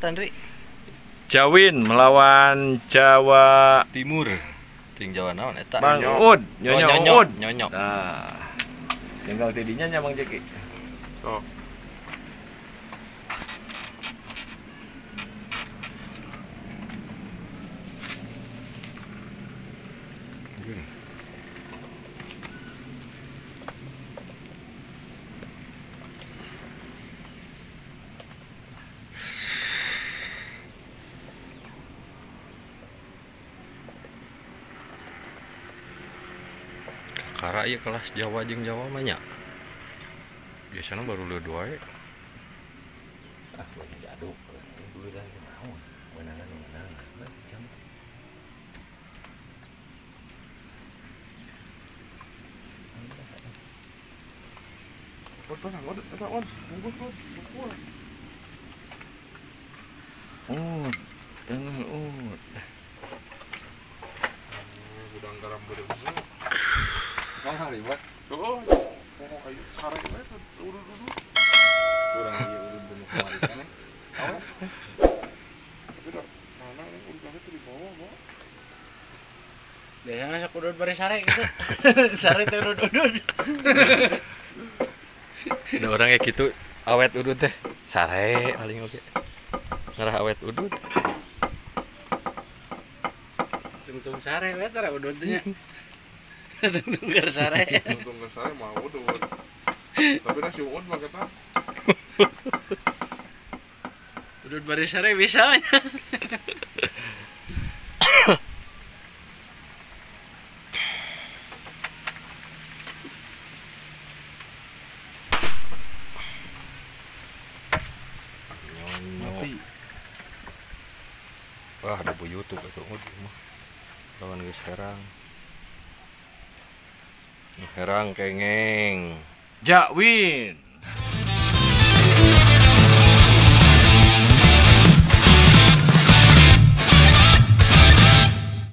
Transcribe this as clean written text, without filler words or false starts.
Andri? Jawin melawan Jawa Timur. Ting Jawa naon eta? Bang Ud, Nyonya Ud. Nyonyok. Nah, tinggal tidinya nya Bang Jeki. Oh. Kakara ieu kelas Jawa jeung Jawa mah nya. Biasana baru leueuh wae. Ah, boleh diaduk. Dulu dah naon. Beunangan jam. Tengah Gudang garam bener-bener. Bang hari buat. Oh, ayo sareng we urut-urut. Kurang ieu ulun bener kemari kana. Awas. Tapi dah mana ini urutannya tuh di bawah, Bang. Biasanya sok udud bari sare gitu. Sare teh udud. Ada orang kayak gitu awet udud teh. Sare paling oge. Ngarah awet udud. Tungtung sare we tara ududnya. Tungtung keur sare. Untung ke saya mau udah. Tapi nasi uun mah kata. Udud bari sare bisa nya. Nyonyok. Wah, ada bu YouTube itu mah. Lawan geus herang. Herang kengeng. Jawin.